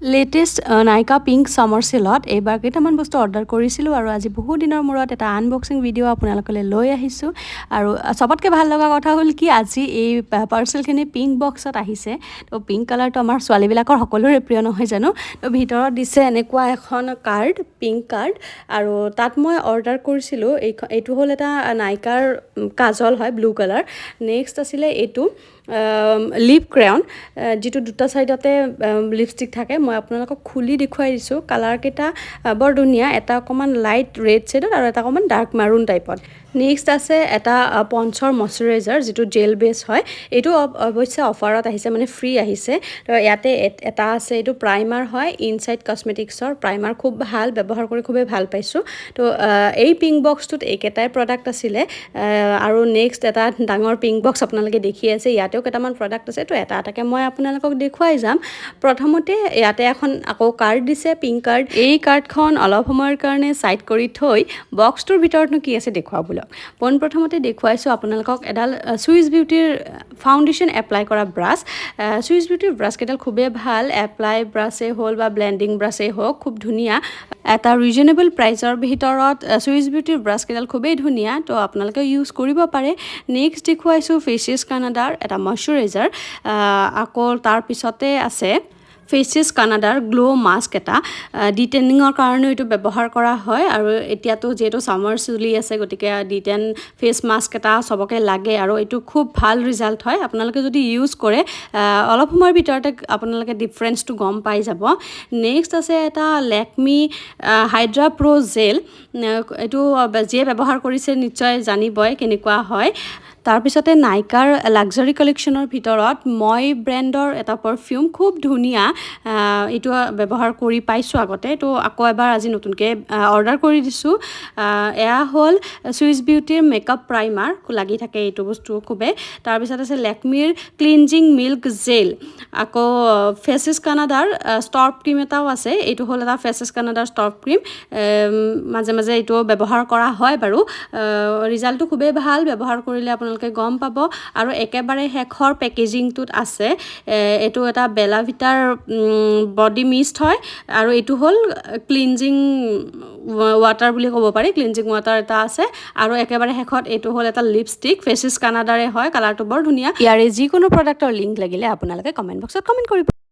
latest নাইকা pink summer সেলত এইবাৰ কেইটামান বস্তু অৰ্ডাৰ কৰিছিলোঁ আৰু আজি বহু দিনৰ মূৰত এটা আনবক্সিং ভিডিঅ' আপোনালোকলৈ লৈ আহিছোঁ আৰু সবতকৈ ভাল লগা কথা হ'ল কি আজি এই পাৰ্চেলখিনি পিংক বক্সত আহিছে তো পিংক কালাৰটো আমাৰ ছোৱালীবিলাকৰ সকলোৰে প্ৰিয় নহয় জানো তো ভিতৰত দিছে এনেকুৱা এখন কাৰ্ড পিংক কাৰ্ড আৰু তাত মই অৰ্ডাৰ কৰিছিলোঁ এইটো হ'ল এটা নাইকাৰ কাজল হয় ব্লু কালাৰ নেক্সট আছিলে এইটো লিপ ক্ৰেয়ন যিটো দুটা সাইডতে লিপষ্টিক থাকে মই আপোনালোকক খুলি দেখুৱাই দিছোঁ কালাৰ কেইটা বৰ ধুনীয়া এটা অকমান লাইট ৰেড শেডত আৰু এটা অকমান ডাৰ্ক মাৰুন টাইপত নেক্সট আছে এটা পঞ্চৰ ময়শ্চাৰাইজাৰ যিটো জেল বেস হয় এইটো অৱশ্যে অফাৰত আহিছে মানে ফ্ৰী আহিছে তো ইয়াতে এটা আছে এইটো প্ৰাইমাৰ হয় ইনসাইড কসমেটিক্সৰ প্ৰাইমাৰ খুব ভাল ব্যৱহাৰ কৰি খুবেই ভাল পাইছোঁ তো এই পিংক বক্সটোত এইকেইটাই প্ৰডাক্ট আছিলে আৰু নেক্সট এটা ডাঙৰ পিংক বক্স আপোনালোকে দেখি আছে ইয়াতেও কেইটামান প্ৰডাক্ট আছে তো এটা এটাকে মই আপোনালোকক দেখুৱাই যাম প্ৰথমতে ইয়াতে এখন আকৌ কাৰ্ড দিছে পিংক কাৰ্ড এই কাৰ্ডখন অলপ সময়ৰ কাৰণে সাইড কৰি থৈ বক্সটোৰ ভিতৰতনো কি আছে দেখুৱাবলৈ পোনপ্ৰথমতে দেখুৱাইছোঁ আপোনালোকক এডাল সুইচ বিউটিৰ ফাউণ্ডেশ্যন এপ্লাই কৰা ব্ৰাছ সুইচ বিউটিৰ ব্ৰাছ কেইডাল খুবেই ভাল এপ্লাই ব্ৰাছেই হ'ল বা ব্লেণ্ডিং ব্ৰাছেই হওক খুব ধুনীয়া এটা ৰিজনেবল প্ৰাইচৰ ভিতৰত সুইচ বিউটিৰ ব্ৰাছ কেইডাল খুবেই ধুনীয়া তো আপোনালোকে ইউজ কৰিব পাৰে নেক্সট দেখুৱাইছোঁ ফেচিছ কানাডাৰ এটা ময়শ্চাৰাইজাৰ আকৌ তাৰ পিছতে আছে ফেচিছ কানাডাৰ গ্লো মাস্ক এটা ডিটেনিঙৰ কাৰণে এইটো ব্যৱহাৰ কৰা হয় আৰু এতিয়াতো যেটো সামাৰ চলি আছে গতিকে ডিটেন ফেস মাস্ক এটা সবকে লাগে আৰু এইটো খুব ভাল ৰিজাল্ট হয় আপোনালোকে যদি ইউজ কৰে অলপ সময়ৰ ভিতৰতে আপোনালোকে ডিফাৰেন্সটো গম পাই যাব নেক্সট আছে এটা লেকমি হাইড্ৰা প্ৰো জেল এইটো যে ব্যৱহাৰ কৰিছে নিশ্চয় জানিবই কেনেকুৱা হয় তাৰপিছতে নাইকাৰ লাক্সাৰি কালেকশ্যনৰ ভিতৰত মই ব্ৰেণ্ডৰ এটা পাৰফিউম খুব ধুনীয়া এইটো ব্যৱহাৰ কৰি পাইছোঁ আগতে তো আকৌ এবাৰ আজি নতুনকৈ অৰ্ডাৰ কৰি দিছোঁ এয়া হ'ল সুইচ বিউটিৰ মেকআপ প্ৰাইমাৰ লাগি থাকে এইটো বস্তু খুবেই তাৰপিছত আছে লেকমিৰ ক্লিনজিং মিল্ক জেল আকৌ ফেচিছ কানাডাৰ ষ্টৰ্প ক্ৰীম এটাও আছে এইটো হ'ল এটা ফেচিছ কানাডাৰ ষ্টৰ্প ক্ৰীম মাজে মাজে এইটো ব্যৱহাৰ কৰা হয় বাৰু ৰিজাল্টটো খুবেই ভাল ব্যৱহাৰ কৰিলে আপোনালোকে গম পাব আৰু একেবাৰে শেষৰ পেকেজিংটোত আছে এইটো এটা বেলা ভিটাৰ বডি মিষ্ট হয় আৰু এইটো হ'ল ক্লিনজিং ৱাটাৰ বুলি ক'ব পাৰি ক্লিনজিং ৱাটাৰ এটা আছে আৰু একেবাৰে শেষত এইটো হ'ল এটা লিপষ্টিক ফেচিছ কানাডাৰে হয় কালাৰটো বৰ ধুনীয়া ইয়াৰে যিকোনো প্ৰডাক্টৰ লিংক লাগিলে আপোনালোকে কমেণ্ট বক্সত কমেণ্ট কৰিব